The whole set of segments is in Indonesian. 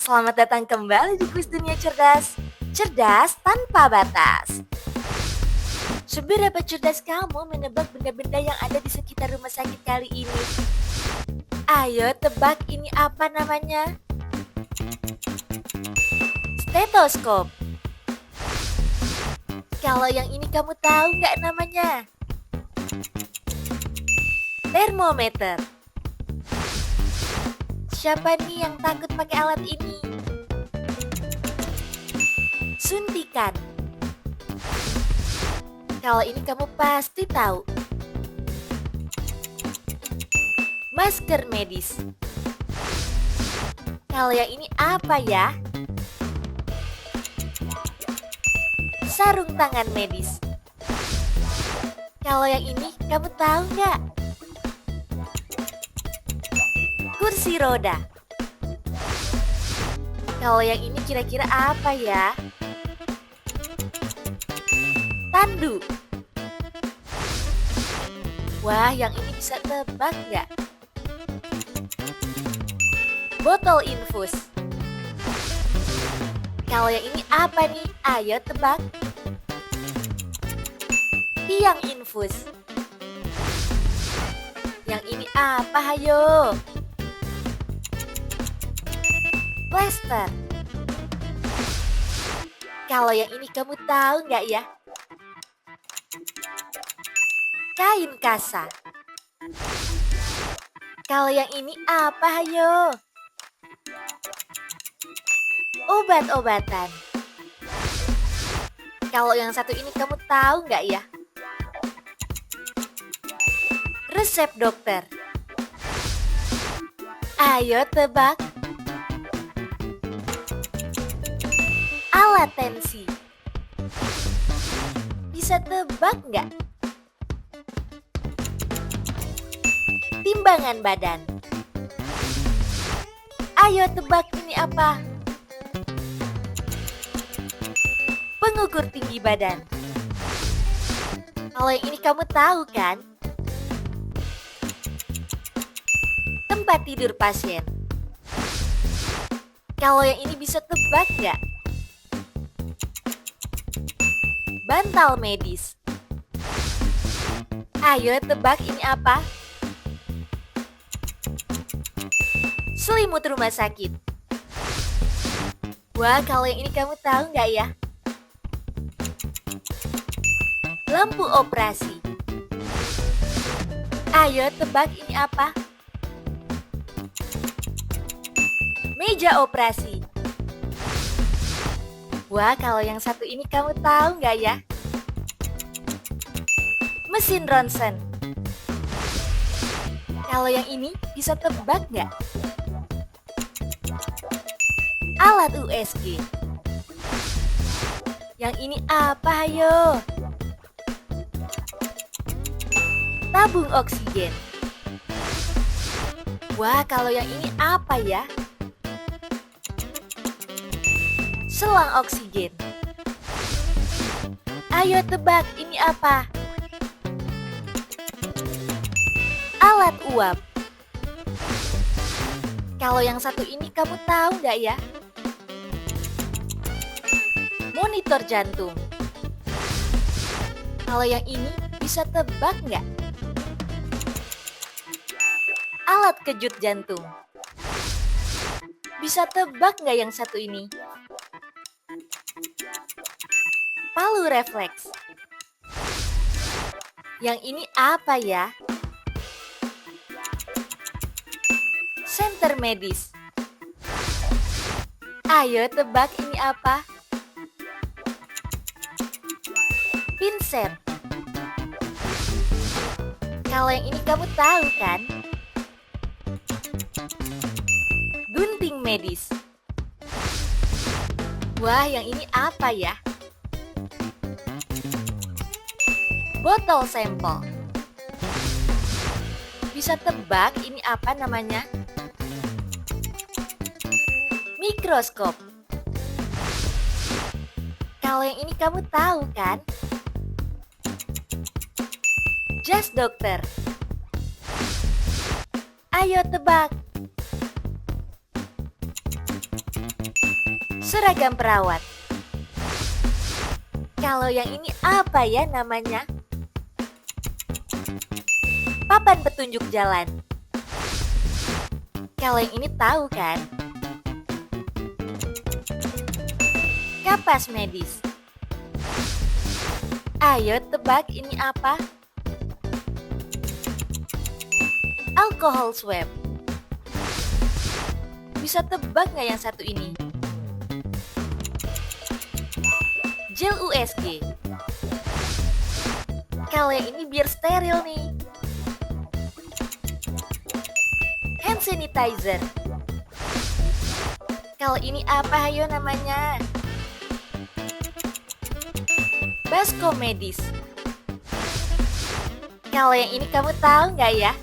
Selamat datang kembali di Kuis Dunia Cerdas. Cerdas tanpa batas. Seberapa cerdas kamu menebak benda-benda yang ada di sekitar rumah sakit kali ini? Ayo tebak, ini apa namanya? Stetoskop. Kalau yang ini kamu tahu nggak namanya? Termometer. Siapa nih yang takut pakai alat ini? Suntikan. Kalau ini kamu pasti tahu. Masker medis. Kalau yang ini apa ya? Sarung tangan medis. Kalau yang ini kamu tahu nggak? Kursi roda. Kalau yang ini kira-kira apa ya? Tandu. Wah, yang ini bisa tebak nggak? Botol infus. Kalau yang ini apa nih? Ayo tebak. Tiang infus. Yang ini apa, hayo? Plester. Kalau yang ini kamu tahu nggak ya? Kain kasa. Kalau yang ini apa, hayo? Obat-obatan. Kalau yang satu ini kamu tahu nggak ya? Resep dokter. Ayo tebak. Alat tensi. Bisa tebak nggak? Timbangan badan. Ayo tebak, ini apa? Pengukur tinggi badan. Kalau yang ini kamu tahu kan? Tempat tidur pasien. Kalau yang ini bisa tebak nggak? Bantal medis. Ayo tebak, ini apa? Selimut rumah sakit. Wah, kalau yang ini kamu tahu nggak ya? Lampu operasi. Ayo tebak, ini apa? Meja operasi. Wah, kalau yang satu ini kamu tahu nggak ya? Mesin ronsen. Kalau yang ini bisa tebak nggak? Alat USG. Yang ini apa, hayo? Tabung oksigen. Wah, kalau yang ini apa ya? Selang oksigen. Ayo tebak, ini apa? Alat uap. Kalau yang satu ini kamu tahu nggak ya? Monitor jantung. Kalau yang ini bisa tebak nggak? Alat kejut jantung. Bisa tebak nggak yang satu ini? Palu refleks. Yang ini apa ya? Senter medis. Ayo tebak, ini apa? Pinset. Kalau yang ini kamu tahu kan? Gunting medis. Wah, yang ini apa ya? Botol sampel. Bisa tebak, ini apa namanya? Mikroskop. Kalau yang ini kamu tahu kan? Jas dokter. Ayo tebak. Seragam perawat. Kalau yang ini apa ya namanya? Papan petunjuk jalan. Kalau yang ini tahu kan? Kapas medis. Ayo tebak ini apa? Alkohol swab. Bisa tebak nggak yang satu ini? Gel USG. Kalau yang ini biar steril nih. Hand sanitizer. Kalau ini apa ayo namanya? Baskom medis. Kalau yang ini kamu tahu nggak ya?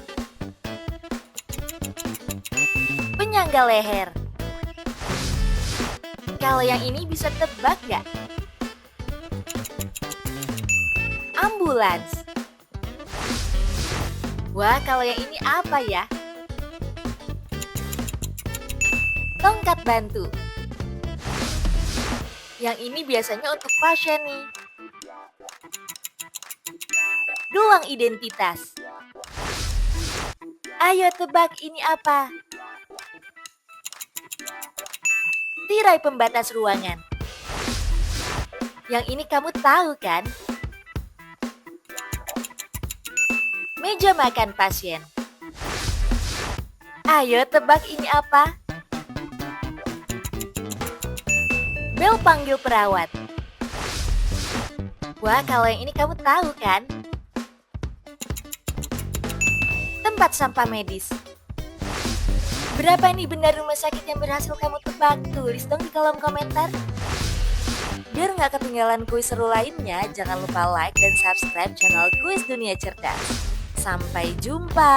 Penyangga leher. Kalau yang ini bisa tebak nggak? Ambulans. Wah, kalau yang ini apa ya? Tongkat bantu. Yang ini biasanya untuk pasien nih. Doang identitas. Ayo tebak ini apa? Tirai pembatas ruangan. Yang ini kamu tahu kan? Meja makan pasien. Ayo tebak ini apa? Bel panggil perawat. Wah, kalau yang ini kamu tahu kan? Tempat sampah medis. Berapa nih benda rumah sakit yang berhasil kamu tebak? Tulis dong di kolom komentar. Biar nggak ketinggalan kuis seru lainnya, jangan lupa like dan subscribe channel Kuis Dunia Cerdas. Sampai jumpa.